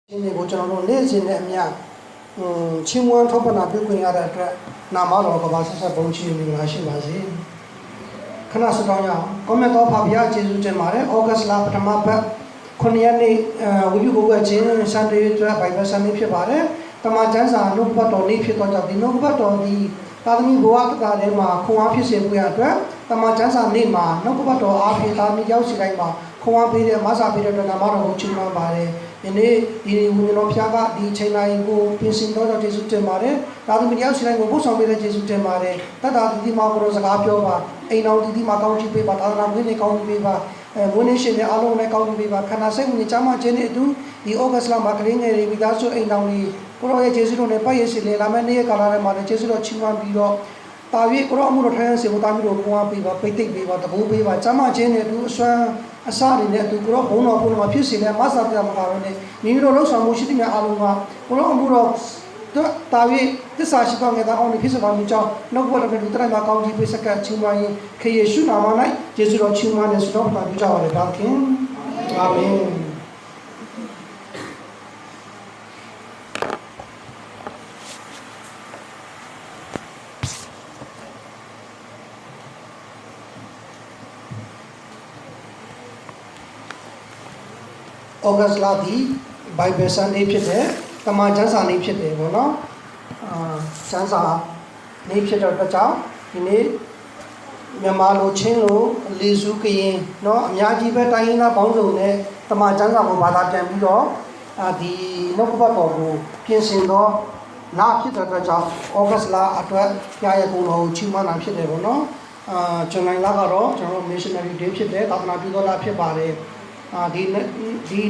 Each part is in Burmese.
ဒီကိုကျွန်တော်တို့နေ့စဉ်နဲ့အမျှချင်းမွန်းထောက်ပံ့ပြုခွင့်ရတဲ့အတွက်နာမတော်ကဘာဆက်ဆက်ဘုန်းကြီးမင်္ဂလာရှိပါစေခဏစတောင်းရအောင်ကွန်မန့်တော့ဖာဘုရားကျေးဇူးတင်ပါတယ်ဩဂတ်လပထမပတ်9ရက်နေ့ဝိပုကိုကချင်းစန်ဒေးအတွက်ဘိုင်ဘယ်ဆန်နေ့ဖြစ်ပါတယ်တမန်ကျမ်းစာနှုတ်ဘတ်တော်နေ့ဖြစ်တော့ကြောင့်ဒီနှုတ်ဘတ်တော်ဒီသာသမီဘဝကတာထဲမှာခွန်အားဖြစ်စေဖို့ရအတွက်တမန်ကျမ်းစာနေ့မှာနှုတ်ဘတ်တော်အားဖြင့်သာသမီရောက်စီတိုင်းမှာခွန်အားပေးတဲ့မဆာပေးတဲ့အတွက်နာမတော်ကိုချီးမွမ်းပါတယ်ဒီနေ့ဒီဝိညာဉ်တော်ဖျားကဒီချိန်တိုင်းကိုပြင်ဆင်တော်ကြောင့်ယေရှုတင်ပါတယ်။ဒါသမီးရောက်စီတိုင်းကိုပို့ဆောင်ပေးတဲ့ယေရှုတင်ပါတယ်။တတ်တာဒီမှာကိုစကားပြောပါအိမ်တော်ဒီမှာကောင်းချီးပေးပါသာသနာ့ဝိညာဉ်ကောင်းချီးပေးပါဝိညာဉ်ရှင်ရဲ့အားလုံးနဲ့ကောင်းချီးပေးပါခန္ဓာစိတ်ဝိညာဉ်ချမ်းသာခြင်းနဲ့အတူဒီဩဂတ်လမှာကလေးငယ်တွေမိသားစုအိမ်တော်ကြီးကိုရောရဲ့ယေရှုတော်နဲ့ပတ်ရစီလေလာမယ့်နေ့ကာလထဲမှာလည်းယေရှုတော်ချီးမွမ်းပြီးတော့တာဝိကိုရောအမှုတော်ထိုင်စေဖို့တာမျိုးကိုခွန်အားပေးပါပိတ်သိမ့်ပေးပါတဘိုးပေးပါချမ်းသာခြင်းနဲ့အတူအစွမ်းအစတွေနဲ့အတူကိုရောဘုံတော်ဘုံတော်ဖြစ်စေတဲ့မဆာပြမကားလို့နဲ့မိမိတို့လှုပ်ဆောင်မှုရှိတဲ့များအားလုံးကကိုရောအမှုတော်တာဝိသစ္စာရှိသောငယ်သားအောင်ဖြစ်စေပါမည်ကြောင်းနှုတ်ဘတော်တို့တိုင်းမှာကောင်းကြီးပေးစက္ကချီးမွမ်းရင်ခေယေရှုနာမ၌ယေရှုတော်ချီးမွမ်းတဲ့ဆုတော်မှာပြုကြပါရစေ။ခင်အာမင်ဩဂတ်လဒီဘိုင်ဘယ်ဆန်နေ့ဖြစ်တဲ့တမန်ကျမ်းစာနေ့ဖြစ်တယ်ပေါ့နော်ကျမ်းစာနေ့ဖြစ်တဲ့အတွက်ကြောင့်ဒီနေ့မြန်မာလိုချင်းလိုလေစုကရင်เนาะအများကြီးပဲတိုင်းရင်းသားပေါင်းစုံနဲ့တမန်ကျမ်းစာကိုဘာသာပြန်ပြီးတော့ဒီနှုတ်ကပတ်တော်ကိုပြင်ဆင်တော့လာဖြစ်တဲ့အတွက်ကြောင့်ဩဂတ်လအတွက်ပြရကုံတော်ကိုချီးမွမ်းတာဖြစ်တယ်ပေါ့နော်ဇွန်လလကတော့ကျွန်တော်တို့ missionary day ဖြစ်တယ်သာသနာပြုတော်လာဖြစ်ပါတယ်ဒီ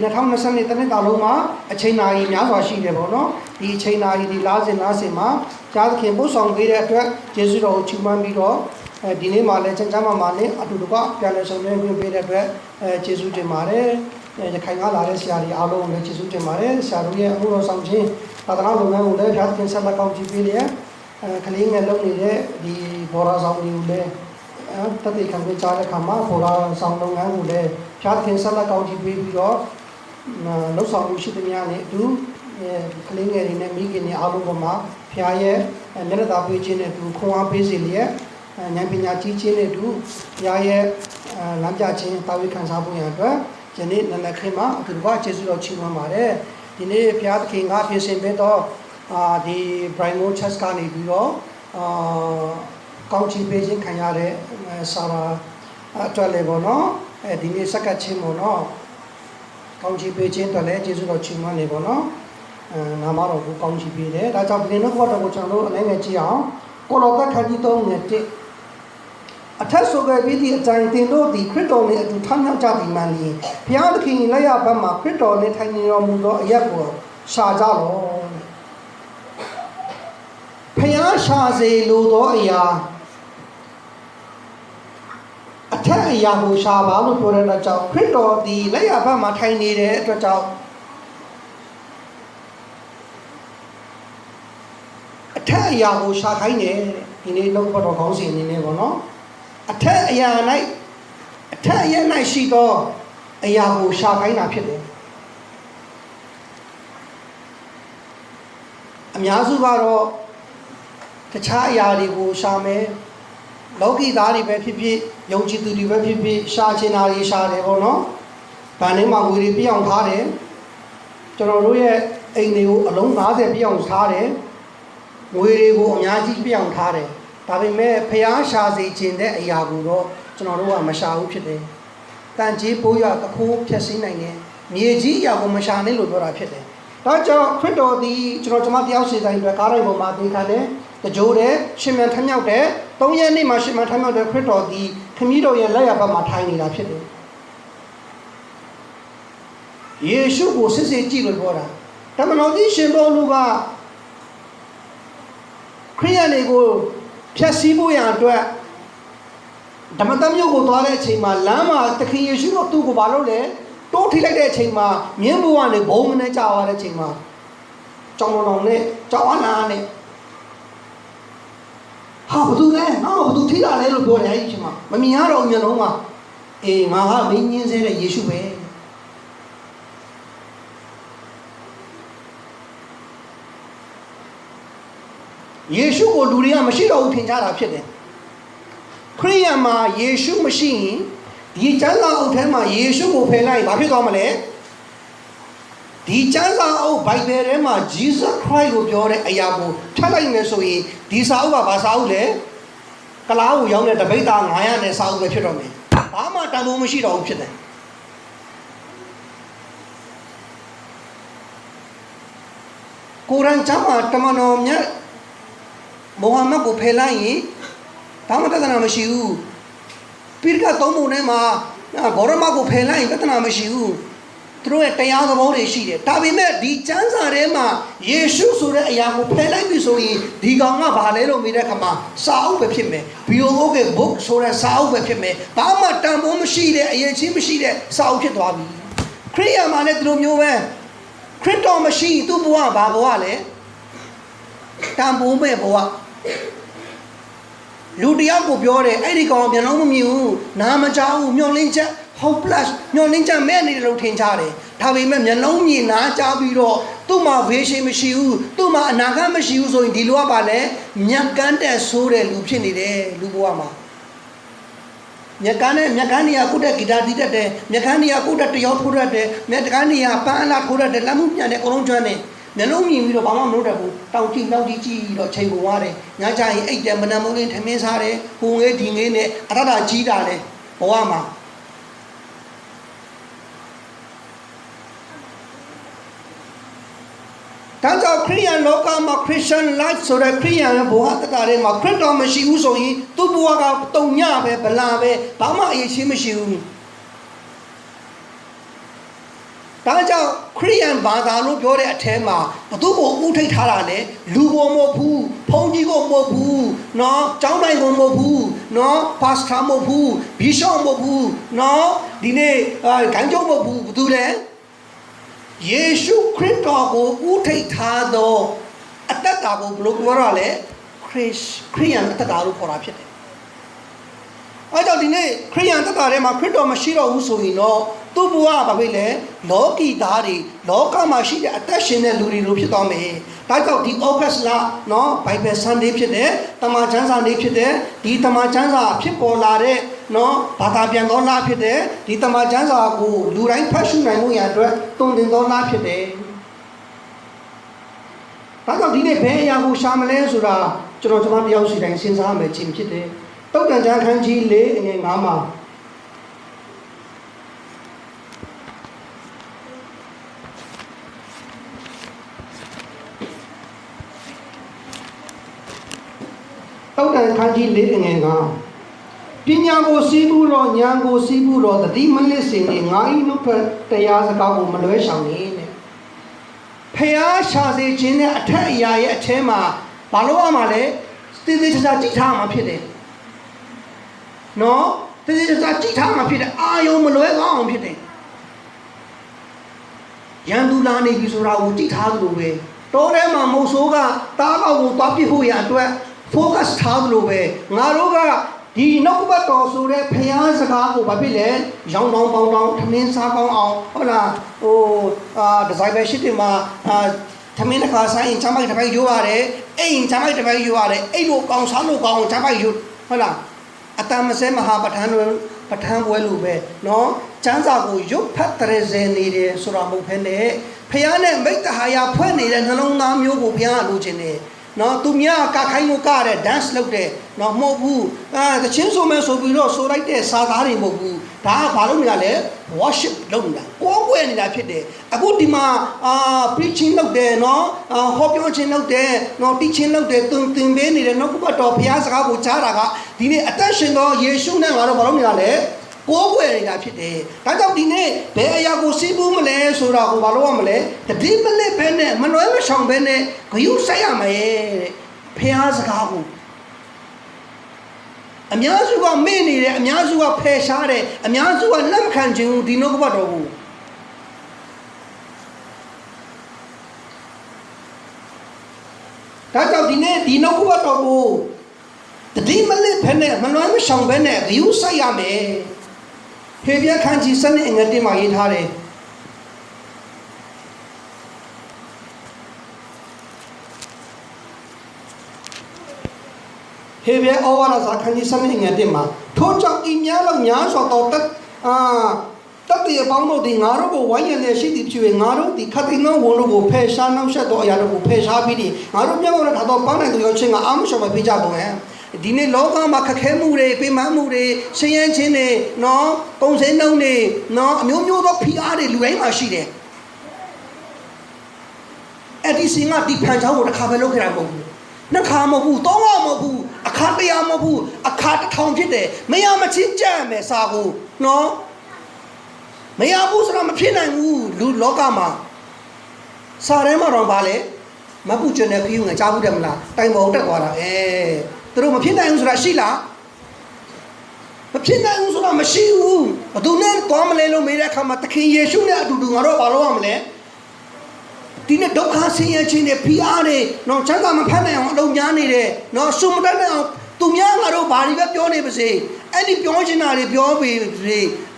2020တနှစ်တာလုံးမှာအချိန်နာရီများစွာရှိတယ်ပေါ့နော်ဒီအချိန်နာရီဒီလားစင်မှာကြားသခင်ပို့ဆောင်ပေးတဲ့အတွက်ယေရှုတော်ကိုချီးမွမ်းပြီးတော့ဒီနေ့မှာလည်းချမ်းမာနဲ့အတူတကွပြန်လည်ဆောင်ရွက်ပေးတဲ့အတွက်ယေရှုတင်ပါတယ်ရခိုင်ကလာတဲ့ဆရာကြီးအားလုံးကိုလည်းယေရှုတင်ပါတယ်ဆရာတို့ရဲ့အမှုတော်ဆောင်ခြင်းသာသနာ့လုပ်ငန်းကိုလည်းကြားသခင်ဆက်လက်ကောင်းချီးပေးတယ်ကလေးငယ်လုပ်နေတဲ့ဒီဘော်ရာဆောင်တွေကိုလည်းတတိခံပေးကြတဲ့ခါမှာဘော်ရာဆောင်လုပ်ငန်းကိုလည်းဖြားခင်ဆက်လက်ကောင်းချီးပေးပြီးတော့လှုပ်ဆောင်မှုရှိသမျှနဲ့အတူကလေးငယ်တွေနဲ့မိခင်တွေအားလုံးပေါ်မှာဖျားရဲ့မျက်နှာသာပေးခြင်းနဲ့အတူခွန်အားပေးစေလျက်ဉာဏ်ပညာကြီးခြင်းနဲ့အတူဖျားရဲ့လမ်းပြခြင်းတာဝန်ခံစားဖို့ရန်အတွက်ယနေ့နနက်ခင်းမှာအတူတကွကျေးဇူးတော်ချီးမွမ်းပါတယ်ဒီနေ့ဖျားသခင်ကပြင်ဆင်ပေးတော့ဒီ Brimo Church ကနေပြီးတော့ကောင်းချီးပေးခြင်းခံရတဲ့ဆာရာအတွက်လည်းပေါ့နော်ဒီနေ့စက္ကတ်ချင်းပေါ့နော်ကောင်းချီးပေးခြင်းအတွက်လည်းကျေးဇူးတော်ချီးမွမ်းနေပေါ့နော်နာမတော်ကိုကောင်းချီးပေးတယ်ဒါကြောင့်ဒီနေ့တော့ကိုကျွန်တော်တို့အနေနဲ့ကြည့်အောင်ကိုလောကခန်းကြီး3ငယ်1အထက်ဆိုခဲ့ပြီးသည့်အတိုင်းတင်တို့သည်ခရစ်တော်နှင့်အတူထမ်းမြောက်ကြသည်မှန်လျင်ဘုရားသခင်လက်ရဘက်မှခရစ်တော်နှင့်ထိုင်နေတော်မူသောအရက်ကိုရှာကြလော့ဘုရားရှာစေလိုသောအရာအထက်အရာကိုရှာပါလို့ပြောတဲ့အတွက်ကြောင့်ခရစ်တော်ဒီလက်ရဘက်မှာထိုင်နေတဲ့အတွက်ကြောင့်အထက်အရာကိုရှာခိုင်းတယ်ဒီနေ့လောက်တော့ခေါင်းစဉ်နေနေပေါ့နော်အထက်အရာ၌ရှိသောအရာကိုရှာခိုင်းတာဖြစ်တယ်အများစုကတော့တခြားအရာတွေကိုရှာမယ်လောကီသားတွေပဲဖြစ်ဖြစ်ယုံကြည်သူတွေပဲဖြစ်ဖြစ်ရှာချင်တာတွေရှာတယ်ပေါ့နော်ဗန်ထဲမှာငွေတွေပြအောင်ထားတယ်ကျွန်တော်တို့ရဲ့အိမ်တွေကိုအလုံး90ပြအောင်ထားတယ်ငွေတွေကိုအများကြီးပြအောင်ထားတယ်ဒါပေမဲ့ဖျားရှာစေခြင်းတဲ့အရာကိုတော့ကျွန်တော်တို့ကမရှာဘူးဖြစ်တယ်တန်ကြီးပိုးရတခိုးဖြည့်ဆင်းနိုင်တယ်မြေကြီးအရာကိုမရှာနဲ့လို့ပြောတာဖြစ်တယ်ဒါကြောင့်ခရစ်တော်သည်ကျွန်တော်တယောက်စီတိုင်းအတွက်ကားတိုင်းပေါ်မှာသင်ခံတယ်တကြိုးတဲ့ရှင်မြန်ထမြောက်တဲ့3ရက်နေ့မှာရှင်မြန်ထမြောက်တဲ့ခရစ်တော်သည်ခမည်းတော်ရဲ့လက်ရဘက်မှာထိုင်နေတာဖြစ်တယ်ယေရှုကိုစစ်စစ်ကြည့်လို့ပြောတာတမန်တော်ကြီးရှင်ပေါလုကခရိယန်တွေကိုဖျက်ဆီးဖို့ရန်အတွက်ဓမ္မသမြို့ကိုသွားတဲ့အချိန်မှာလမ်းမှာသခင်ယေရှုတော်သူ့ကိုဘာလုပ်လဲတိုးထိလိုက်တဲ့အချိန်မှာမြင်းဘုံကနေဘုံနဲ့ကြာသွားတဲ့အချိန်မှာကြောင်တော်နဲ့ကြောင်အနာနဲ့ဟာဘာလို့လဲငါဘာလို့ထိလာလဲလို့ပြောတယ်အဲ့ဒီအချိန်မှာမမြင်ရတော့မျက်လုံးမှာအေးငါကမင်းညင်းစေတဲ့ယေရှုပဲ ယေရှုကိုလူတွေကမရှိတော့ဘူးထင်ကြတာဖြစ်တယ်ခရိယန်မှာယေရှုမရှိရင်ဒီကျမ်းစာအုပ်ထဲမှာယေရှုကိုဖယ်လိုက်ရင်ဘာဖြစ်သွားမလဲဒီကျမ်းစာအုပ်ဘိုင်ဘယ်ထဲမှာ Jesus Christ ကိုပြောတဲ့အရာကိုထပ်လိုက်မယ်ဆိုရင်ဒီစာအုပ်ကဘာစာအုပ်လဲကလားကိုရောင်းတဲ့တပိတ်သား900နဲ့စာအုပ်ပဲဖြစ်တော့မယ်ဘာမှတန်ဖိုးမရှိတော့ဘူးဖြစ်တယ်ကိုရန်ကျမ်းမှာတမန်တော်မြတ်မိုဟာမက်ကိုဖယ်လိုက်ရင်ဘာမှပြဿနာမရှိဘူးပိရကသုံးပုံထဲမှာဂေါရမကိုဖယ်လိုက်ရင်ပြဿနာမရှိဘူးသူတို့ရဲ့တရားသဘောတွေရှိတယ်ဒါပေမဲ့ဒီကျမ်းစာထဲမှာယေရှုဆိုတဲ့အရာကိုဖယ်လိုက်ပြီဆိုရင်ဒီကောင်ကဘာလဲလို့မေးတဲ့အခါမှာစာအုပ်ပဲဖြစ်မယ် BOO က book ဆိုတဲ့စာအုပ်ပဲဖြစ်မယ်ဘာမှတန်ဖိုးမရှိတဲ့အရေးချင်းမရှိတဲ့စာအုပ်ဖြစ်သွားပြီခရိယာမှာလည်းဒီလိုမျိုးပဲခရစ်တော်မရှိသူ့ဘဝဘာဘဝလဲတန်ဖိုးမဲ့ဘဝလူတယောက်ကိုပြောတယ်အဲ့ဒီကောင်မျက်လုံးမမြင်ဘူးနားမကြားဘူးမျောလင်းချက် hopeless မျောလင်းချက်မဲ့နေတယ်လို့ထင်ကြတယ်ဒါပေမဲ့မျက်လုံးမြင်နားကြားပြီးတော့သူ့မှာ vision မရှိဘူးသူ့မှာအနာဂတ်မရှိဘူးဆိုရင်ဒီလူကပါလဲမြက်ကန်းတဲ့ဆိုးတဲ့လူဖြစ်နေတယ်လူဘဝမှာမြက်ကန်းနေရကုတ်တဲ့ဂီတာတီးတတ်တယ်မြက်ကန်းနေရကုတ်တဲ့တယောက်ထိုးတတ်တယ်မြက်ကန်းနေရပန်းအလားထိုးတတ်တယ်လက်မှုပြန်တယ်အကုန်လုံးကျွမ်းတယ်မျက်လုံးမြင်ပြီးတော့ဘာမှမလုပ်တတ်ဘူးတောင်ကြည့်နောက်ကြည့်တော့ချိန်ကုန်သွားတယ်ညကျရင်အိတ်တယ်မနက်မိုးလင်းထမင်းစားတယ်ဟိုငယ်ဒီငယ်နဲ့အထတာကြီးတာလေဘဝမှာဒါကြောင့်ခရိယန်လောကမှာ Christian life ဆိုတဲ့ခရိယန်ရဲ့ဘဝတတထဲမှာခရစ်တော်မရှိဘူးဆိုရင်သူ့ဘဝကတုံညပဲဗလာပဲဘာမှအရေးချင်းမရှိဘူးဒါကြောင့်ခရိယန်ဘာသာလို့ပြောတဲ့အထဲမှာဘသူ့ကိုဥထိတ်ထားတာလဲလူကိုမဟုတ်ဘူးဘုန်းကြီးကိုမဟုတ်ဘူးเนาะကျောင်းတိုင်းကိုမဟုတ်ဘူးเนาะပါစတာမဟုတ်ဘူးဘီရှော့မဟုတ်ဘူးเนาะဒီနေ့ဂိုင်းကျုံမဟုတ်ဘူးဘသူလဲယေရှုခရစ်တော်ကိုဥထိတ်ထားသောအတ္တတာကိုဘယ်လိုပြောရလဲခရိယန်အတ္တတာလို့ခေါ်တာဖြစ်တယ်အဲကြောင့်ဒီနေ့ခရိယန်အတ္တတာထဲမှာခရစ်တော်မရှိတော့ဘူးဆိုရင်တော့သူ့ဘဝဘာဖြစ်လဲလောကီသားတွေလောကမှာရှိတဲ့အသက်ရှင်တဲ့လူတွေလိုဖြစ်သွားမယ်ဒါကြောင့်ဒီ August လနော် Bible Sunday ဖြစ်တယ်တမန်ကျမ်းစာနေ့ဖြစ်တယ်ဒီတမန်ကျမ်းစာဖြစ်ပေါ်လာတဲ့နော်ဘာသာပြန်သောလဖြစ်တယ်ဒီတမန်ကျမ်းစာကိုလူတိုင်းဖတ်ရှုနိုင်မှုရအတွက်တုံတင်သောလဖြစ်တယ်ဒါကြောင့်ဒီနေ့ဘယ်အရာကိုရှာမလဲဆိုတာကျွန်တော်တယောက်စီတိုင်းစဉ်းစားမယ်ခြင်းဖြစ်တယ်တုတ်တန်ကျမ်းခန်းကြီး၄အငယ်၅မှာတောက်တန်ခန်းကြီး၄ငယ်ကပညာကိုစီးပူးတော့ဉာဏ်ကိုစီးပူးတော့တတိမလစ်စင်နေငါဤနှုတ်ထွက်တရားစကားကိုမလွဲဆောင်နေတဲ့ဖျားရှာစေခြင်းနဲ့အထက်အရာရဲ့အထဲမှာဘာလို့ရမှာလဲတည်တည်ချာချာကြည့်ထားမှာဖြစ်တယ်နော်တည်တည်ချာချာကြည့်ထားမှာဖြစ်တယ်အာယုံမလွဲကောင်းအောင်ဖြစ်တယ်ရန်သူလာနေပြီဆိုတာကိုကြည့်ထားသလိုပဲတောထဲမှာမုတ်ဆိုးကတားကောက်ကိုသွားပစ်ဖို့ရအတွက်focus ထားသလိုပဲငါတို့ကဒီနှုတ်ကပတ်တော်ဆိုတဲ့ဖျားစကားကိုဘာဖြစ်လဲရောင်းတောင်းပေါင်းတောင်းထမင်းစားကောင်းအောင်ဟုတ်လားဟိုဒီဇိုင်ပဲရှိတယ်မှာထမင်းတစ်ခါဆိုင်ရင်ချမ်းမိုက်တစ်ပိုက်ယူရတယ်အိမ်ချမ်းမိုက်တစ်ပိုက်ယူရတယ်အိမ်ကိုကောင်းစားလို့ကောင်းချမ်းမိုက်ယူဟုတ်လားအတမစဲမဟာပဋ္ဌာန်းတို့ပဋ္ဌာန်းပွဲလိုပဲเนาะကျမ်းစာကိုရုပ်ဖတ်တရဇယ်နေတယ်ဆိုတာမဟုတ်ဘဲနဲ့ဖျားနဲ့မိတ္တဟာယဖွဲ့နေတဲ့နှလုံးသားမျိုးကိုဘုရားလိုချင်တယ်နော်သူများကခိုင်းလို့ကတဲ့ dance လုပ်တဲ့နော်မဟုတ်ဘူးတချင်းဆိုမယ်ဆိုပြီးတော့ဆိုလိုက်တဲ့စာသားတွေမဟုတ်ဘူးဒါကဘာလို့နေရလဲ worship လုပ်နေတာကိုယ်ွယ်နေတာဖြစ်တယ်အခုဒီမှာpreaching လုပ်တယ်နော်ဟောပြောခြင်းလုပ်တယ်နော် teaching လုပ်တယ်သင်ပေးနေတယ်နော်ဘုရားတော်ဘုရားစကားကိုကြားတာကဒီနေ့အသက်ရှင်သောယေရှုနဲ့ငါတို့ဘာလို့နေရလဲကိုယ်ွယ်နေတာဖြစ်တယ်ဒါကြောင့်ဒီနေ့ဘယ်အရာကိုစီးပူးမလဲဆိုတာကိုဘာလို့ရမလဲတတိမလက်ပဲနဲ့မလွဲမရှောင်ပဲနဲ့ဂရုစိုက်ရမယ်တဲ့ဖျားစကားကိုအများစုကမေ့နေတယ်အများစုကဖယ်ရှားတယ်အများစုကလက်မခံခြင်းဒီနှုတ်ကပတ်တော်ကိုဒါကြောင့်ဒီနေ့ဒီနှုတ်ကပတ်တော်ကိုတတိမလက်ပဲနဲ့မလွဲမရှောင်ပဲနဲ့ဂရုစိုက်ရမယ်ဟေပြခန်းကြီးစနစ်ငတင်မှာရေးထားတယ် ဟေဘဲဩဝါဒစာခန်းကြီး7ငယ်1မှာထို့ကြောင့်ဤများလုံးများစွာသောတတ်တဲ့အပေါင်းတို့သည်ငါတို့ကိုဝိုင်းရန်လျက်ရှိသည်ဖြစ်၍ငါတို့သည်ခတ်သိမ်းသောဝန်တို့ကိုဖယ်ရှားနှောက်ယှက်သောအရာတို့ကိုဖယ်ရှားပြီးငါတို့မျက်မှောက်နဲ့ထားသောပန်းနိုင်သူရောချင်းကအာမရှော်မပေးကြကုန်ဟဲ့ဒီနေ့လောကမှာခက်ခဲမှုတွေပိမမှုတွေဆင်းရဲခြင်းတွေနော်ပုံစံနှုံးတွေနော်အမျိုးမျိုးသောဖိအားတွေလူတိုင်းမှာရှိတယ်အဲ့ဒီစင်ကဒီဖန်ချောင်းကိုတစ်ခါပဲလုပ်ခဲ့တာမဟုတ်ဘူးနှစ်ခါမဟုတ်ဘူးသုံးခါမဟုတ်ဘူးအခါ100မဟုတ်ဘူးအခါ1000ဖြစ်တယ်မရမချင်းကြံ့မယ်စာကိုနော်မရဘူးဆိုတော့မဖြစ်နိုင်ဘူးလူလောကမှာစာထဲမှာတော့ဗာလေမပူချင်တဲ့ခီးငါကြားဘူးတယ်မလားတိုင်ပေါ်တက်သွားတာသူတို့မဖြစ်နိုင်ဘူးဆိုတာရှိလားမဖြစ်နိုင်ဘူးဆိုတာမရှိဘူးဘသူနဲ့သွားမလဲလို့မေးတဲ့အခါမှာသခင်ယေရှုနဲ့အတူတူငါတို့ဘာလုပ်ရမလဲဒီနေ့ဒုက္ခဆင်းရဲခြင်းတွေဖိအားတွေနော်ချမ်းသာမဖတ်နိုင်အောင်အလုံးများနေတယ်နော်စုမတတ်နိုင်အောင်သူများငါတို့ဘာတွေပဲပြောနေပါစေအဲ့ဒီပြောချင်တာတွေပြောပြီး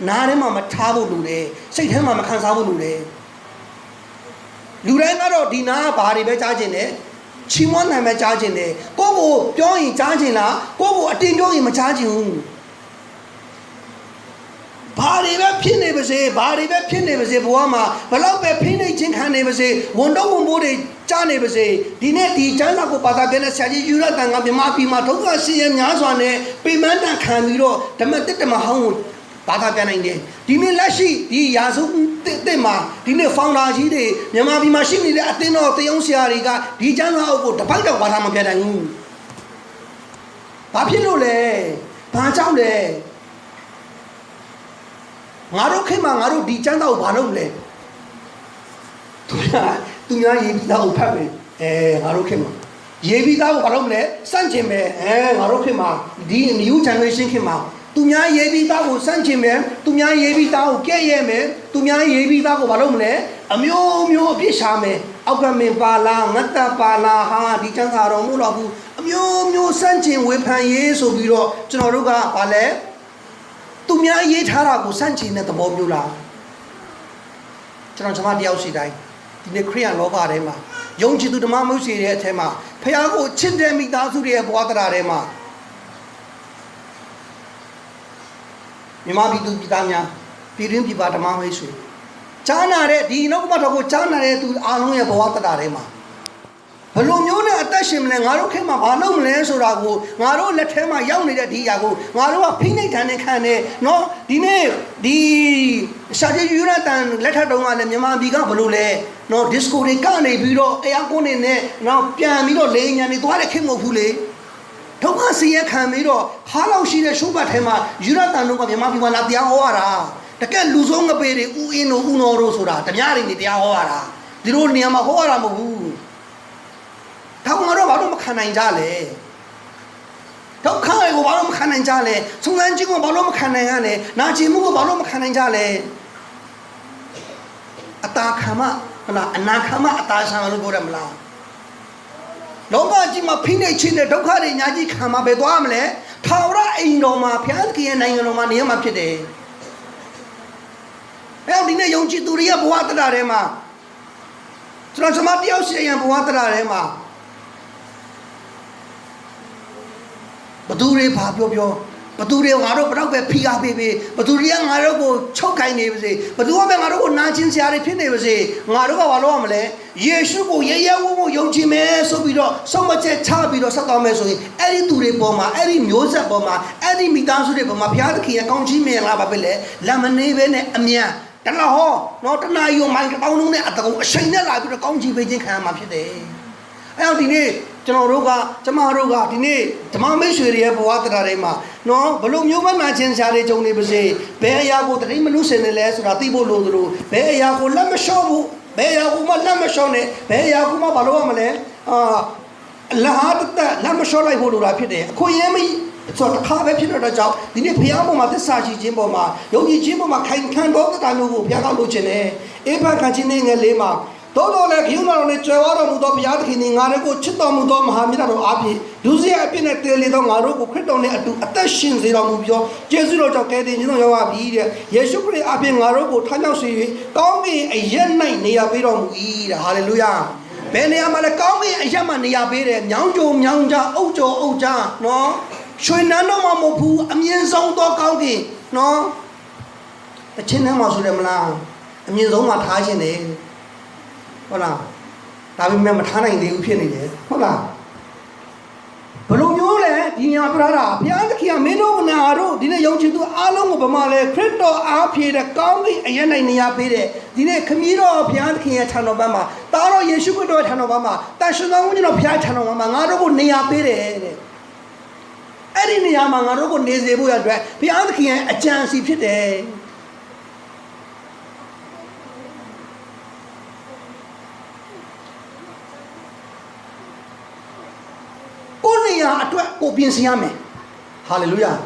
နားထဲမှာမထားဖို့လိုတယ်စိတ်ထဲမှာမခံစားဖို့လိုတယ်လူတိုင်းကတော့ဒီနားဘာတွေပဲကြားချင်တယ်ချီးမွမ်းနိုင်မှကြားချင်တယ်ကိုယ့်ကိုပြောရင်ကြားချင်လားကိုယ့်ကိုအတင်းပြောရင်မကြားချင်ဘူးဘာတွေပဲဖြစ်နေပါစေဘာတွေပဲဖြစ်နေပါစေဘဝမှာဘလောက်ပဲဖိနှိပ်ခြင်းခံနေပါစေဝန်တော့ဝန်ပိုးတွေကြားနေပါစေဒီနေ့ဒီကျမ်းစာကိုဘာသာပြန်တဲ့ဆရာကြီးယူရတန်ကမြမပြည်မှာဒုက္ခဆင်းရဲများစွာနဲ့ပိမန်းတန်ခံပြီးတော့ဓမ္မတစ်တမဟောင်းကိုဘာသာပြန်နိုင်တယ်ဒီနေ့လက်ရှိဒီရာစုတစ်မှာဒီနေ့ဖောင်ဒါကြီးတွေမြမပြည်မှာရှိနေတဲ့အသင်းတော်တယုံဆရာတွေကဒီကျမ်းစာအုပ်ကိုတပိုက်တော့ဘာသာမပြန်နိုင်ဘူးဘာဖြစ်လို့လဲဘာကြောင့်လဲငါတို့ခေတ်မှာငါတို့ဒီကျမ်းစာကိုဘာလုပ်လဲသူများရေးပြီးသားကိုဖတ်မယ်ငါတို့ခေတ်မှာရေးပြီးသားကိုဘာလုပ်မလဲစန့်ကျင်မယ်ငါတို့ခေတ်မှာဒီ new generation ခေတ်မှာသူများရေးပြီးသားကိုစန့်ကျင်မယ်သူများရေးပြီးသားကိုကဲ့ရဲ့မယ်သူများရေးပြီးသားကိုဘာလုပ်မလဲအမျိုးမျိုးအပြစ်ရှာမယ်အောက်ကမင်ပါလားငတ်တပါလားဟာဒီကျမ်းစာတော်မို့လို့ဘူးအမျိုးမျိုးစန့်ကျင်ဝေဖန်ရေးဆိုပြီးတော့ကျွန်တော်တို့ကဘာလဲသူများရေးထားတာကိုစန့်ကျင်တဲ့သဘောမျိုးလားကျွန်တော်တယောက်စီတိုင်းဒီနေ့ခရိယန်လောကထဲမှာယုံကြည်သူဓမ္မမုတ်စီရဲ့အထက်မှာဖခင်ကိုချစ်တဲ့မိသားစုတွေရဲ့ဘဝတရားထဲမှာမြမပြည်သူပြည်သားများပြည်တွင်းပြည်ပဓမ္မမိတ်ဆွေကြားနာတဲ့ဒီနောက်ကမှတော့ကိုကြားနာတဲ့သူအားလုံးရဲ့ဘဝတရားထဲမှာဘလို့မျိုးနဲ့အသက်ရှင်မလဲငါတို့ခင်မှာဘာလုပ်မလဲဆိုတာကိုငါတို့လက်ထဲမှာရောက်နေတဲ့ဒီအရာကိုငါတို့ကဖိနှိပ်ခံနေခံနေနော်ဒီနေ့ဒီရှာကြီးယူရတန်လက်ထက်တုန်းကလည်းမြန်မာပြည်ကဘလို့လဲနော်ဒစ်ကိုတွေကနေပြီးတော့အရာကိုနေနဲ့နော်ပြန်ပြီးတော့လေညံနေသွားတဲ့ခင်မဟုတ်ဘူးလေဒုက္ခဆင်းရဲခံပြီးတော့ခါလောက်ရှိတဲ့ရှုပ်ပတ်ထဲမှာယူရတန်တို့ကမြန်မာပြည်မှာလာတရားဟောရတာတကယ်လူဆုံးငပေတွေဥအင်းတို့ဥနော်တို့ဆိုတာတများတွေနေတရားဟောရတာဒီလိုနေရာမှာဟောရတာမဟုတ်ဘူးထောက်ငါတို့ဘာလို့မခံနိုင်ကြလဲဒုက္ခကိုဘာလို့မခံနိုင်ကြလဲဆုံးခန်းကြီးကိုဘာလို့မခံနိုင်ရလဲနာကျင်မှုကိုဘာလို့မခံနိုင်ကြလဲအတာခံမဟလားအနာခံမအတာဆံလို့ပြောတယ်မလားလောကကြီးမှာဖိနှိပ်ခြင်းတဲ့ဒုက္ခတွေညာကြီးခံမှာပဲသွားမလဲထာဝရအိမ်တော်မှာဘုရားသခင်ရဲ့နိုင်ငံတော်မှာနေရမှာဖြစ်တယ်အဲ့ဒီနေ့ယုံကြည်သူတွေရဲ့ဘဝတရားထဲမှာကျွန်တော်တယောက်စီရဲ့ဘဝတရားထဲမှာဘသူတွေဘာပြောဘသူတွေငါတို့ဘတော့ပဲဖိအားပေးဘသူတွေကငါတို့ကိုချုပ်ခိုင်းနေပါစေဘသူကပဲငါတို့ကိုနာကျင်စရာတွေဖြစ်နေပါစေငါတို့ကဘာလုပ်ရမလဲယေရှုကိုရဲရဲဝံ့ဝံ့ယုံကြည်မယ်ဆိုပြီးတော့ဆုံးမချက်ချပြီးတော့ဆက်သွားမယ်ဆိုရင်အဲ့ဒီသူတွေပေါ်မှာအဲ့ဒီမျိုးဆက်ပေါ်မှာအဲ့ဒီမိသားစုတွေပေါ်မှာဘုရားသခင်ရဲ့ကောင်းချီးမင်္ဂလာပါပဲလေလက်မနေပဲနဲ့အမြန်တလားဟောနော်တနာယုံမိုင်းတောင်းလုံးနဲ့အတကုံအချိန်နဲ့လာပြီးတော့ကောင်းချီးပေးခြင်းခံရမှာဖြစ်တယ်အဲ့တော့ဒီနေ့ကျွန်တော်တို့ကကျမတို့ကဒီနေ့ဓမ္မမိတ်ဆွေတွေရဲ့ဘဝတရားတွေမှာနော်ဘလို့မျိုးမနာချင်းရှားတွေကြုံနေပါစေဘယ်အရာကိုတတိမလို့ဆင်နေလဲဆိုတာသိဖို့လိုသလိုဘယ်အရာကိုလက်မလျှော့ဘူးဘယ်အရာကိုမှလက်မလျှော့နဲ့ဘယ်အရာကိုမှဘာလို့ရမလဲလာတတ်လက်မလျှော့လိုက်ဖို့လိုတာဖြစ်တယ်အခွင့်အရေးမဆိုတော့တစ်ခါပဲဖြစ်တော့ကြောင့်ဒီနေ့ဘုရားပေါ်မှာသစ္စာရှိခြင်းပေါ်မှာယုံကြည်ခြင်းပေါ်မှာခိုင်ခံတော်တဲ့တာမျိုးကိုဘုရားကလိုချင်တယ်အေဖတ်ခံခြင်းနဲ့ငယ်လေးမှာတော်တော်လည်းဂိူးတော်နဲ့ကြွယ်ဝတော်မူသောဘုရားသခင်ငါတို့ကိုချစ်တော်မူသောမဟာမြတ်တော်အားဖြင့်ဒုစရိုက်အပြစ်နဲ့တည်လေသောငါတို့ကိုခရစ်တော်နဲ့အတူအသက်ရှင်စေတော်မူပြီးတော့ယေရှုတော်ကြောင့်ကယ်တင်ခြင်းတော်ရောက်ပါပြီတဲ့ယေရှုခရစ်အားဖြင့်ငါတို့ကိုထမ်းမြောက်စေ၍ကောင်းကင်အရက်၌နေရာပေးတော်မူ၏တဲ့ဟာလေလုယာ Benia Malakomi, Yamania Bede, Nyanja, Oja, no, Shuinano Mamopu, Amienzo County, no, the Chinama Sudamla, Amienzoma Tajane, hola, I remember Tana in the Upini, hola. Palomule, Dina Brada, Pianki, Amino, Naro, Dina Yochitu, Along of Male, Crypto, Api, the County, and Yana Pede, Dina Camino, Pianki at Tanobama, Taro Yeshuko at Tanobama, Tashana Union of Piatanoma, Naro, Nia Pede. Any Yamangaro, Nezebu, Pianki, a chance if you day. Go Piensi Hame. Hallelujah.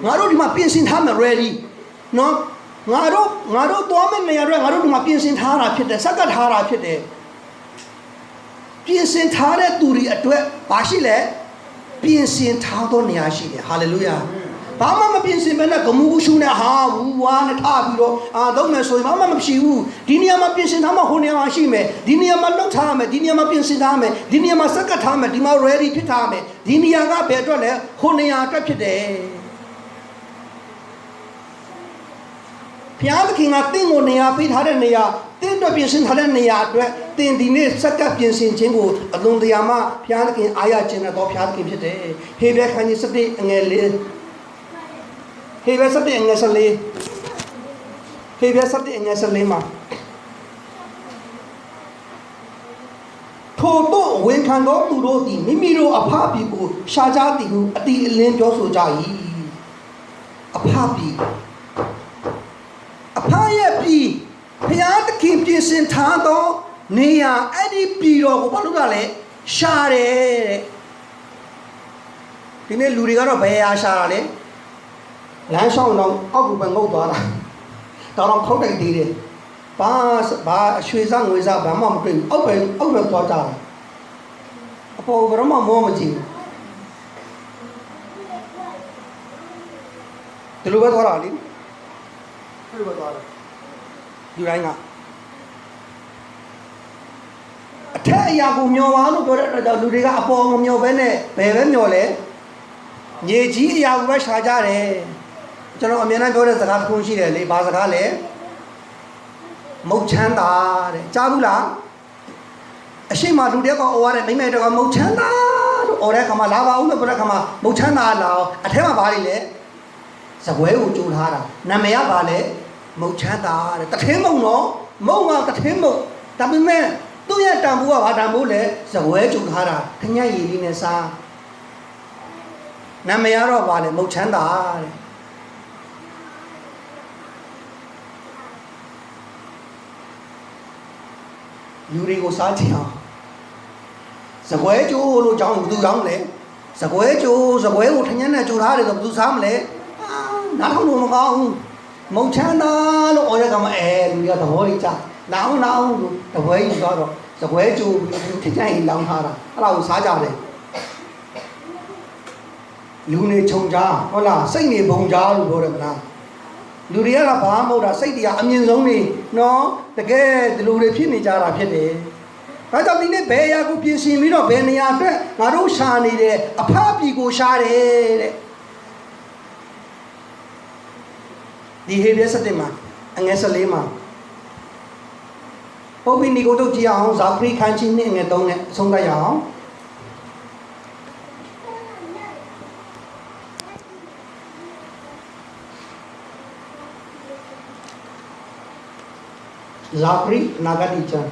Naro ma Piensin Hame ready. No, Naro, Domen, Naro ma Piensin Hara Pit, Sagat Hara Pit. Piensin Tare Turi at Bashile, Piensin Tato Niashi. Hallelujah. Mama Piensin Bena, Gomushuna, Ha, one at Abiro, Dome, so Mama Shiu, Diniama Piensin Hama Honia Shime, Diniama Notame, Diniama Piensin Hame, Diniama Sakatame, Dima Ready Pitame, Diniaga Pedrone, Honia Capide. Piano King, I think on Nia, Pit Hadania, then the Piensin Hadania, then the next Saka Piensin Jingo, along the Yama, Piano King, Ayachin, or Piano King, he back and is a day and he was at the Engasale. He was at the Engasalema. Toto, when can go to Roti, Mimiro, a papi, Shajati, at the Lendoso Jai. A papi. A piapi. Piat Kim Jinsin Tando, Nia, Eddie Piro, Palugale, Share. Dine Lurigaro Bea Share. Land song long, Ogu and Godara. Down Kodak did it. Bas, Shizang was up, and Mom drink, open Tota. Upon Roma Momaji. The Lugatorali. You rang up. A Tayago Mioano, the Luriga upon your Bene, Bevenole. Yeji Yawash Hajare. Chalo amena go the zakat kunshi le bazaka le Mochanda chabula ashi ma du de ko oware mai mai de ko Mochanda ore kama lava u pura kama Mochanda lao athe ma ba ri le zakwe ko chu tha da name ya ba le Mochanda de tathe mong no mong ma tathe mong da pi me tu ya tan bu ka ba tan bu le zakwe chu tha da khanya yi li ne sa name ya ro ba le Mochanda de Yuri go Satia. Sagway Joe, John do young lay. Sagway Joe, Sagway, Tanyana, Juhari of Dusamle. Now, Mochana, or Yagama, and we are the holy chat. Now, the way you got the way to Tanya Langhara. Allow Sajare. Lune Chonja, Ola, sing me Bonja, Borana. Luria Bamoda, say the onions only, no, the gay, the Lure Pinijara Pede. I don't mean a bear could be seen me no Benia, Maru Shani, a puppy go share. The heaviest of the man, and as a lema. Hoping the go to Jiao, Zapri Kanchin, and a donut, Songa. Zapri Nagadicha.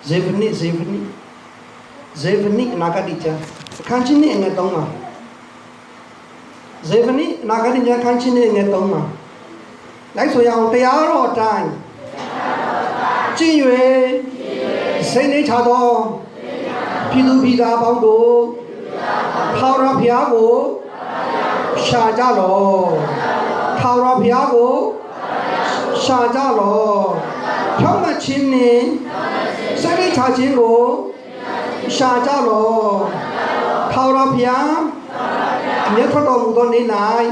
Zevni Nagadicha. Kanchini in a doma. Zevni Nagadicha Kanchini in a doma. Like so young, they are all time. Jinue, Sene Chado, Pilu Pida Bando, Paura Piago. Shajalo, Taura Piago, Shajalo, Tama Chimney, Sari Tajiro, Shajalo, Taura Pia, Nekoto Donai,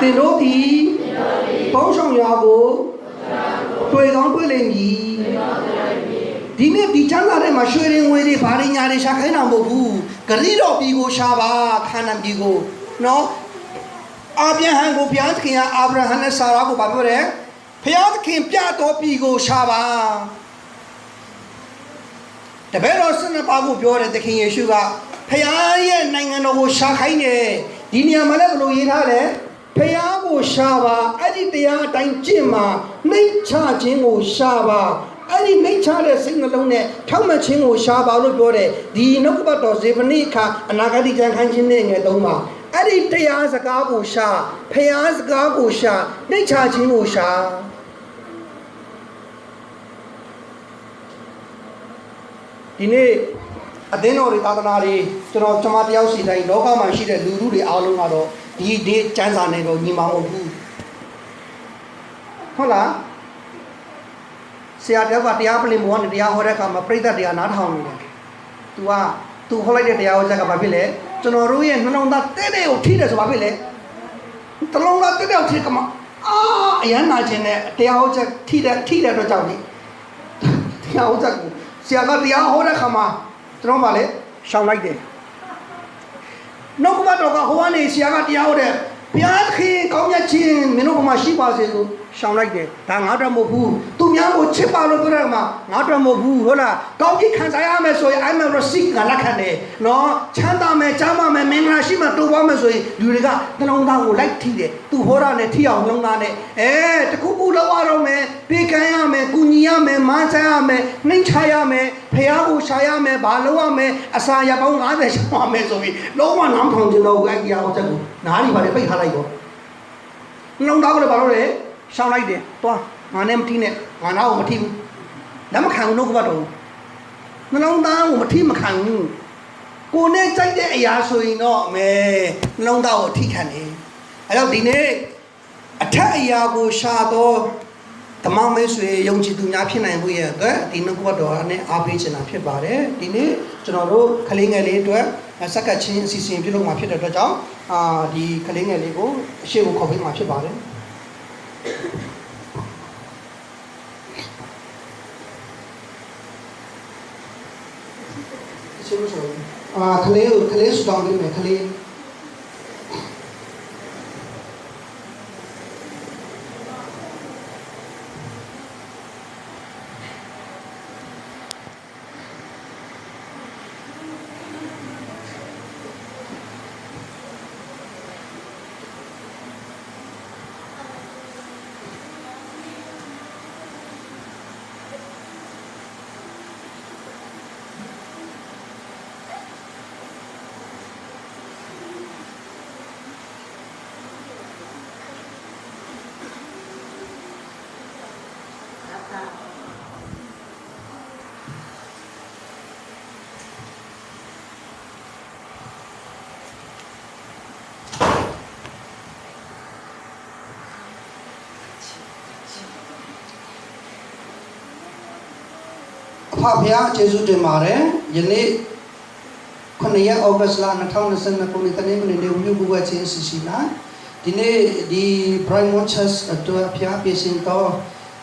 တင်တို့သည်ပေါင်းဆောင်ရာကိုတွေ့ကောင်းတွေ့လိမ့်မည်ဒီနေ့ဒီချမ်းသာတဲ့မှာရွှေရင်ငွေတွေဘာတွေညာတွေရှာခိုင်းတာမဟုတ်ဘူးဂရိတော်ပြည်ကိုရှာပါခါနန်ပြည်ကိုနော်အာဗြဟံကိုဘုရားသခင်ကအာဗြဟံနဲ့ဆာရာကိုပြောတယ်ဘုရားသခင်ပြတော်ပြည်ကိုရှာပါတပည့်တော်12ပါးကိုပြောတယ်သခင်ယေရှုကဖခင်ရဲ့နိုင်ငံတော်ကိုရှာခိုင်းတယ်ဒီနေရာမှာလည်းဘယ်လိုရေးထားလဲဖခင်ကိုရှာပါအဲ့ဒီတရားအတိုင်းကျင့်မှာနှိမ့်ချခြင်းကိုရှာပါအဲ့ဒီနှိမ့်ချတဲ့စိတ်နှလုံးနဲ့ထောက်မှတ်ခြင်းကိုရှာပါလို့ပြောတယ်ဒီနှုတ်ကပတ်တော်ဇေဖနိခါအနာဂတိကျမ်းခိုင်းခြင်းနဲ့ငယ်သုံးပါအဲ့ဒီတရားစကားကိုရှာဖခင်စကားကိုရှာနှိမ့်ချခြင်းကိုရှာဒီနေ့အသင်းတော်တွေသာသနာတွေကျွန်မတယောက်စီတိုင်းလောကမှာရှိတဲ့လူထုတွေအားလုံးကတော့ဒီကျမ်းစာနဲ့တော့ညီမမဟုတ်ဘူးဟုတ်လားဆရာတယောက်ကတရားပလင်မောနဲ့တရားဟောတဲ့အခါမှာပြိဿတရားနားထောင်နေတယ်သူဟောလိုက်တဲ့တရားဟောချက်ကဘာဖြစ်လဲကျွန်တော်တို့ရဲ့နှလုံးသားတဲ့တဲ့ကိုထိတယ်ဆိုဘာဖြစ်လဲတလုံးသားတဲ့တဲ့ကိုထိကမှာအရန်နာခြင်းနဲ့တရားဟောချက်ထိတဲ့အတွက်ကြောင့်ဒီတရားဟောချက်ကိုဆရာကတရားဟောတဲ့အခါမှာကျွန်တော်ကလည်းရှောင်လိုက်တယ်နှုတ်ကပတ်တော်ကဟိုကနေဆရာကတရားဟောတယ်ဘုရားသခင်ကောင်းမြတ်ခြင်းမင်းတို့ကမှရှိပါစေလို့ရှောင်လိုက်တယ်ဒါငါတော့မဟုတ်ဘူးသူများကိုချစ်ပါလို့ပြောတဲ့မှာငါတော့မဟုတ်ဘူးဟုတ်လားကောင်းကြီးခံစားရမယ်ဆိုရင် I'm a receipt ကလက်ခံတယ်နော်ချမ်းသာမယ်ကြားမယ်မင်္ဂလာရှိမှတိုးပွားမယ်ဆိုရင်လူတွေကနှလုံးသားကိုလိုက်ထိတယ်သူဟောတာနဲ့ထိအောင်နှလုံးသားနဲ့တခုခုလောက်ရတော့မယ်ပေးကမ်းရမယ်ကုညီရမယ်မန်းဆန်းရမယ်နှိမ့်ချရမယ်ဖះကိုရှာရမယ်ဘာလုပ်ရမယ်အစာရပေါင်း90ရှာရမယ်ဆိုပြီးလုံးဝနားမထောင်ချင်တော့ဘူးအဲ့ဒီအောင်ချက်ကိုနားတွေပါလေပိတ်ထားလိုက်တော့နှလုံးသားကိုလည်းဘာလို့လဲရှောင်းလိုက်တယ်သွားငါနဲ့မထိနဲ့ငါနာကိုမထိဘူးလက်မခံဘူးနှုတ်ကပတ်တော်နှလုံးသားကိုမထိမခံဘူးကိုနဲ့ကြိုက်တဲ့အရာဆိုရင်တော့မဲနှလုံးသားကိုထိခံတယ်အဲ့တော့ဒီနေ့အထက်အရာကိုရှာတော့ဓမ္မမဲဆွေယုံကြည်သူများဖြစ်နိုင်ဖို့ရဲ့အတွက်ဒီနှုတ်ကပတ်တော်နဲ့အားပေးချင်တာဖြစ်ပါတယ်ဒီနေ့ကျွန်တော်တို့ကလေးငယ်လေးအတွက်စက္ကချင်းအစီအစဉ်ပြုလုပ်မှာဖြစ်တဲ့အတွက်ကြောင့်ဒီကလေးငယ်လေးကိုအရှိကိုခေါ်ပေးမှာဖြစ်ပါတယ်ခလေးဆူတောင်းပေးမယ်ခလေးဖဖျားကျေးဇူးတင်ပါတယ်ယနေ့9ရက်ဩဂတ်စ်လ2022ခုနှစ်တနင်္ဂနွေနေ့ဝိပုဝ္ဝချင်းစီစီနာဒီနေ့ဒီ Primary Church အတွက်ဖျားပြင်ဆင်တော့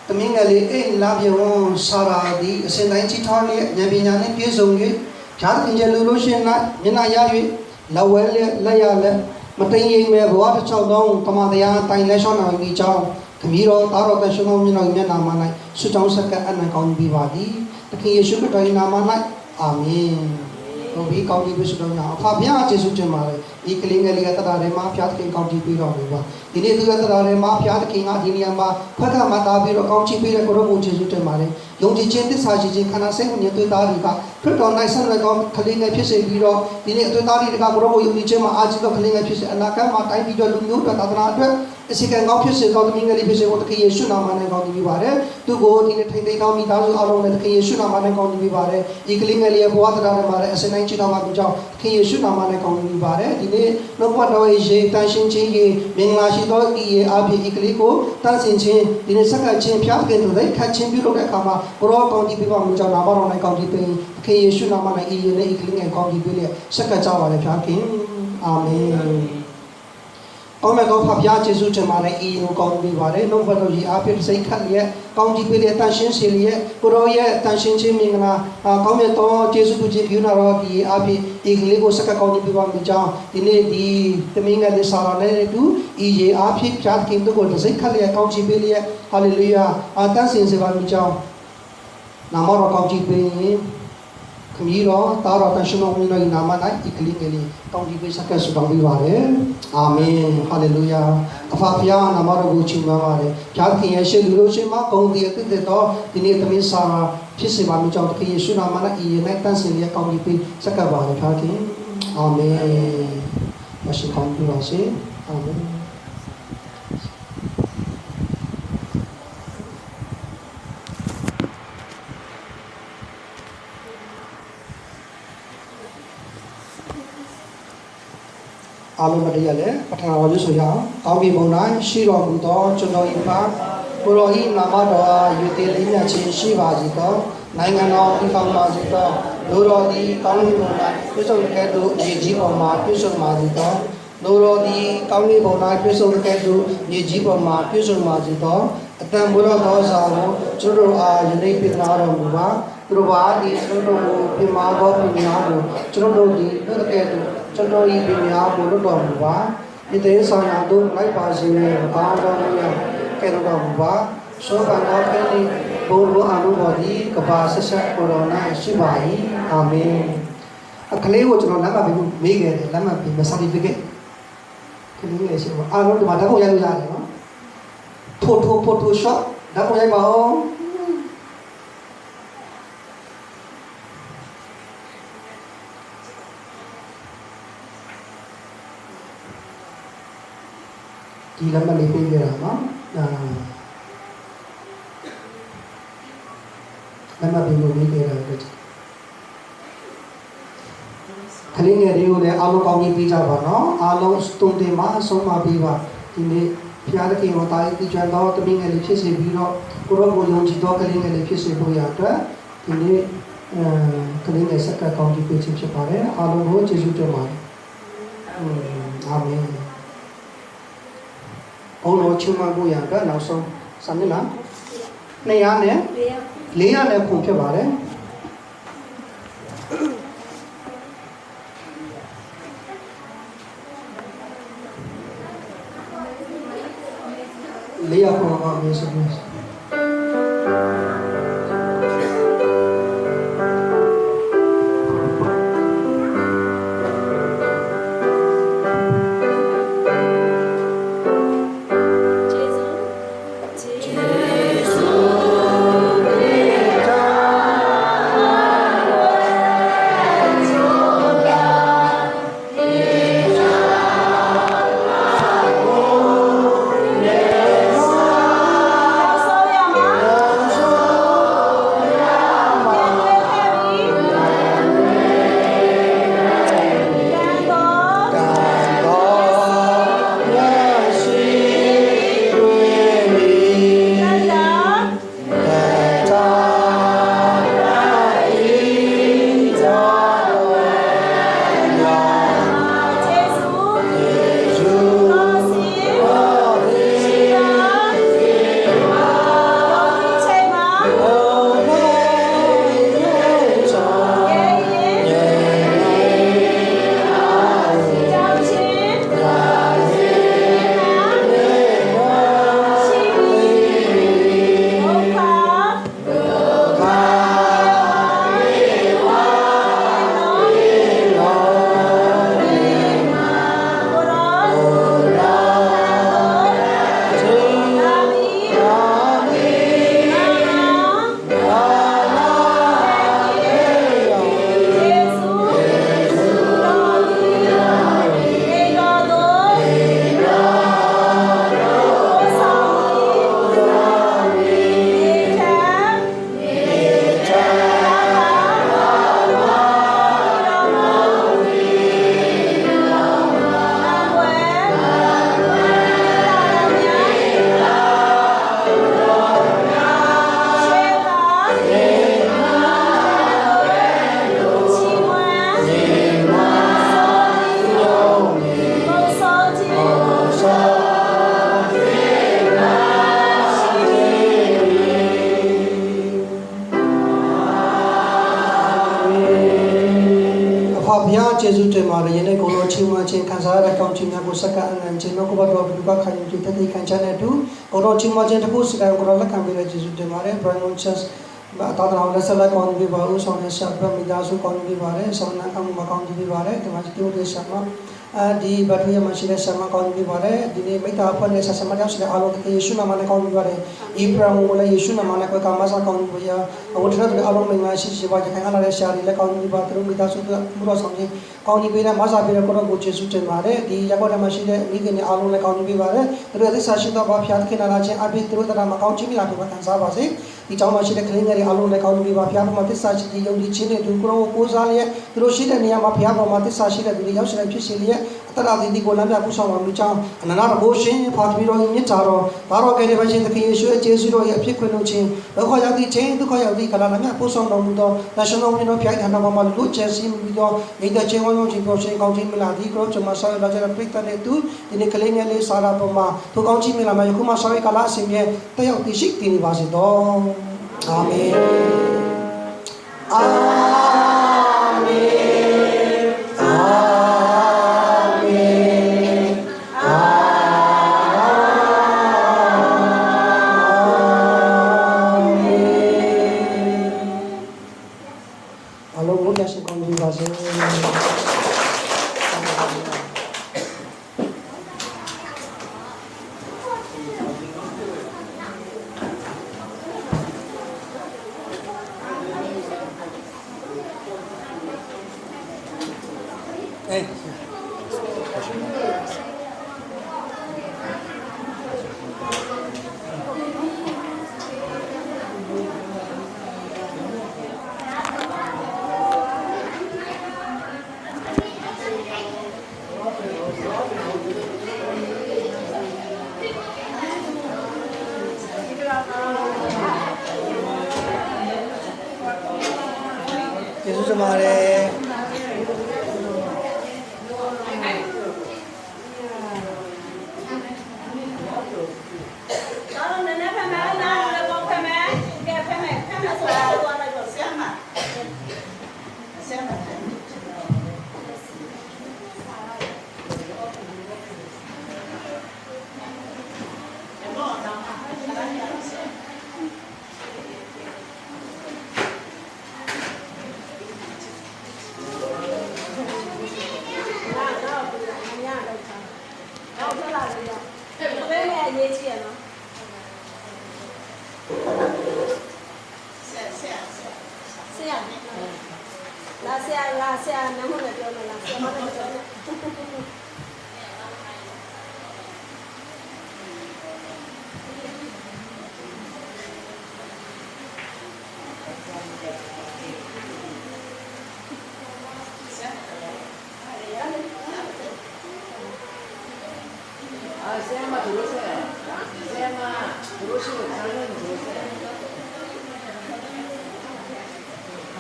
တမင်္ဂလေးအိမ်လာပြေဝဆာရာဒီအစဉ်တိုင်းချီထောင်းရဲ့ဉာဏ်ပညာနဲ့ပြည့်စုံ၍ဖြားတင်ကျလူလို့ရှင်၌မျက်နှာရ၍လက်ဝဲလက်ရလက်မတိမ်ရင်မဲ့ဘဝတစ်ချောင်းသောတမန်တရားတိုင်လက်ရှောင်းနာမိကြောင်းခမီတော်တာတော်တဲ့ရှင်တော်မျက်နာမှာ၌ဆုတောင်းဆက်ကအနံကောင်းပြီးပါသည်သခင်ယေရှုခရစ်တော်၏နာမ၌အာမင်။ဘုရားကောင်းကြီးပေးတော်မူပါ။ဖခင်ကျေးဇူးတင်ပါတယ်။ဒီကလေးငယ်လေးကတရားထဲမှာဖခင်သခင်ကောင်းကြီးပေးတော်မူပါ။ဒီနေ့သူကတရားထဲမှာဖခင်သခင်ကဒီနေရာမှာဖတ်တာမှတာပြီးတော့ကောင်းကြီးပေးတဲ့ကိုရောကိုကျေးဇူးတင်ပါတယ်။ယုံကြည်ခြင်းသစ္စာရှိခြင်းခန္ဓာစိတ်ကိုညှို့သွေးသားတွေကခရစ်တော်၌ဆက်လက်ကောင်းကလေးငယ်ဖြစ်စေပြီးတော့ဒီနေ့အသွေးသားတွေကကိုရောကိုယုံကြည်ခြင်းမှာအာဇီသောကလေးငယ်ဖြစ်စေအနာဂတ်မှာတိုင်းပြည်တော်လူမျိုးတော်သာသနာအတွက်အစီကံကောင်းဖြစ်စေကောင်းသမီးငယ်လေးဖြစ်စေကိုသခင်ယေရှုနာမနဲ့ကောင်းကြီးပါတယ်။သူကိုဒီနေ့ထိန်သိမ်းတော်မိသားစုအားလုံးနဲ့သခင်ယေရှုနာမနဲ့ကောင်းကြီးပါတယ်။ဒီကလေးငယ်လေးရဲ့ဘဝတရားထဲမှာလည်းအစဉ်တိုင်းချီတော်မှာကြောင့်သခင်ယေရှုနာမနဲ့ကောင်းကြီးပါတယ်။ဒီနေ့နှုတ်ဘတော်ရဲ့ရေတန်ရှင်းခြင်းရေမင်္ဂလာရှိသောဤရဲ့အပြည့်ဤကလေးကိုတန်ဆင်ခြင်းဒီနေ့ဆက်ကခြင်းဖျားခင်တို့လည်းခတ်ခြင်းပြုလုပ်တဲ့အခါမှာဘရောကောင်းကြီးပေးပါမှုကြောင့်နာမတော်၌ကောင်းကြီးပေးသခင်ယေရှုနာမနဲ့ဤရဲ့ဤကလေးငယ်ကောင်းကြီးပေးလျက်ဆက်ကကြပါလေဖျားခင်အာမင် ကောင်းမြတ်သောဖဖျားကျေးဇူးတင်ပါတယ်ဤကိုကောင်းပေးပါတယ်နှုတ်ဘတော်ကြီးအားဖြင့်စိတ်ခတ်လျက်ကောင်းကြီးပေးလျက်တန်ရှင်းစေလျက်ကိုရောရဲ့တန်ရှင်းခြင်းမင်္ဂလာကောင်းမြတ်သောကျေးဇူးပြုခြင်းပြုနာတော်ဒီအားဖြင့်ဤကလေးကိုစက္ကကောင်းကြီးပေးပါမိကြောင်းဒီနေ့ဒီသမီးငယ်လေးစာရနဲ့တူဤရေအားဖြင့်ဖြားခင်တို့ကိုစိတ်ခတ်လျက်ကောင်းကြီးပေးလျက်ဟာလေလုယာတန်ဆင်စေပါမိကြောင်းနာမတော်ကောင်းကြီးပေးရင်ခမီးတော်တာတော်တန်ရှင်းတော်မူသောနာမ၌ဤကလေးငယ်လေးကောင်းကြီးပေးစက္ကဆုတောင်းပေးပါတယ်အာမင်ဟာလေလုယာအဖဖျားနာမတော်ကိုချီးမွမ်းပါတယ်ဖြားခင်ရဲ့ရှေ့လူတို့ရှေ့မှာဂုဏ်တရားတည်တဲ့ဒီနေ့သမီးစာဖြစ်စေပါမိကြောင်းတခင်ယေရှုနာမ၌ဤရဲ့တန်ဆင်လျက်ကောင်းကြီးပေးစက္ကပါတယ်ဖြားခင်အာမင်ရရှိကောင်းပြုပါစေအာမင်အားလုံးမတရားလဲပထမဝါကျဆိုရအောင်ကောင်းပြီဘုံ၌ရှိတော်မူသောကျွန်တော်ဤပါကိုရောဤနာမတော်အားယူတည်လေးမြတ်ခြင်းရှိပါစေသောနိုင်ငံတော်ဤကောင်းပါစေသောလူတော်သည်ကောင်းပြီဘုံ၌ပြည့်စုံတဲ့ကဲ့သို့ညီကြီးပေါ်မှာပြည့်စုံပါစေသောလူတော်သည်ကောင်းပြီဘုံ၌ပြည့်စုံတဲ့ကဲ့သို့ညီကြီးပေါ်မှာပြည့်စုံပါစေသောအတန်မူသောသောစာကိုကျွန်တော်အားယနေ့ပြသနာတော်မူပါသူတို့ဘာဒီကျွန်တော်ကိုပြမသောပညာကိုကျွန်တော်ဒီတို့ကဲ့သို့ကျွန်တော်ဤပညာကိုလွတ်တော်မူပါဒီသေးဆောင်ရာတို့လိုက်ပါစေနဲ့ကောင်းတော်မူရကဲ့တော်မူပါသောကံတော်ဖဲဒီဘုံဘအမှုတော်ဒီကဘာဆက်ဆက်ကိုရောနာရှိပါ၏အာမင်အခလေးကိုကျွန်တော်လက်မှတ်ပြီးမေးခဲ့တယ်လက်မှတ်ပြီးမ certificate ခလေးလေးရှိပါအားလုံးဒီမှာဓာတ်ပုံရိုက်လို့ရတယ်နော်Photoshop ဓာတ်ပုံရိုက်ပါဦးဒီလက်မှတ်လေးပေးကြတာနော်လက်မှတ်ပေးလို့ပေးကြတာတဲ့ခလေးငယ်တွေကိုလည်းအားလုံးကောင်းကြီးပေးကြပါနော်အားလုံးတုံတင်မှာအဆုံးမပေးပါဒီနေ့ဖျားတဲ့ခင်တော်တားပြီးကြွတော့တမင်းငယ်လေးဖြစ်စေပြီးတော့ကိုရောကိုယုံကြည်တော့ကလေးငယ်လေးဖြစ်စေဖို့ရအတွက်ဒီနေ့ကလေးငယ်စက္ကကောင်းကြီးပေးခြင်းဖြစ်ပါတယ်အားလုံးကိုကျေးဇူးတင်ပါတယ်အာမင်ဘုန်းတော်ချီးမွမ်းဖို့ရအတွက်နောက်ဆုံးစာမျက်နှာ200နဲ့400နဲ့ခုဖြစ်ပါတယ်လေးရပေါ်မှာမြေစမှု မာရရင်နဲ့ကိုလိုချင်းမချင်းခံစားရတဲ့ကောင်းချီးများကိုစက္ကအနံချင်းတော့ကိုဘတော်ဘုရားခိုင်ကြည်တဲ့ခံချတဲ့တူကိုလိုချင်းမချင်းတခုစကံကိုလက်ခံပြီးတဲ့ယေရှုတင်ပါတယ် Brian Church တာတာလည်းဆက်လက်ကောင်းပြီးပါဦးဆောင်တဲ့ဆရာပြမိသားစုကောင်းပြီးပါတယ်ဆောင်းနာကောင်းမကောင်းပြီးပါတယ်ဒီမှာတူတဲ့ဆရာမဒီဘတ်ရမရှိတဲ့ဆရာမကောင်းပြီးပါတယ်ဒီနေ့မိသားဖွဲ့တဲ့ဆရာမရောက်တဲ့အားလုံးယေရှုနာမနဲ့ကောင်းပြီးပါတယ်အိဘရာဟိမ်လည်းယေရှုနာမနဲ့ကိုကာမစာကောင်းပြီးရဝတ်ထတဲ့အားလုံးမိမရှိရှိပါကြခိုင်လာတဲ့ဆရာတွေလည်းကောင်းပြီးပါသူတို့မိသားစုဘုရားဆောင်ခြင်းကောင်းပြီးတဲ့မဆာပြီးတဲ့ကိုတော့ကိုယေရှုတင်ပါတယ်ဒီရောက်တဲ့မရှိတဲ့မိခင်တွေအားလုံးလည်းကောင်းပြီးပါတယ်သူတို့ရဲ့ဆာရှိတော့ဘာဖျားခင်လာခြင်းအပိသူတို့တရားမကောင်းခြင်းလာပြီးခံစားပါစေဒီကြောင့်မရှိတဲ့ကလေးငယ်တွေအားလုံးလည်းကောင်းပြီးပါဖျားပေါ်မှာသစ္စာရှိတဲ့ယုံကြည်ခြင်းနဲ့သူကိုယ်ကိုကိုးစားလျက်သူတို့ရှိတဲ့နေရာမှာဖျားပေါ်မှာသစ္စာရှိတဲ့သူတွေရောက်ရှိတဲ့ဖြစ်စီလျက်အတ္တရာဒီကိုလမ်းပြပူဆောင်ပါမိကြောင်းအနန္တဘိုးရှင်ဖာသမီတော်မြင့်တာတော်ဘာတော်ကဲတဲ့ဘရှင်သခင်ယေရှုရဲ့ကျေးဇူးတော်ရဲ့အဖြစ်ခွင့်လို့ခြင်းဒုက္ခရောက်သည့်ခြင်းဒုက္ခရောက်သည့်ကလာလမ်းပြပူဆောင်တော်မူသောနာရှင်တော်မြတ်တော်ဖျားထံတော်မှာလူကျဲစီပြီးတော့မိတဲ့ခြင်းဝန်းခြင်းပေါ်ရှင်ကောင်းခြင်းမလာဒီကရောကျွန်မဆောရလာကြတဲ့ပြိတ္တတဲ့သူဒီနေ့ကလေးငယ်လေးစာရာပေါ်မှာသူကောင်းခြင်းမလာမှာယခုမှဆောရကလာအစဉ်မြဲတက်ရောက်တည်ရှိတည်နေပါစေတော်အာမင်အာမင်အာယေရှုတင်ပါတယ်쌤아 들어오세요. 쌤아 들어오시고 자는 들어오세요.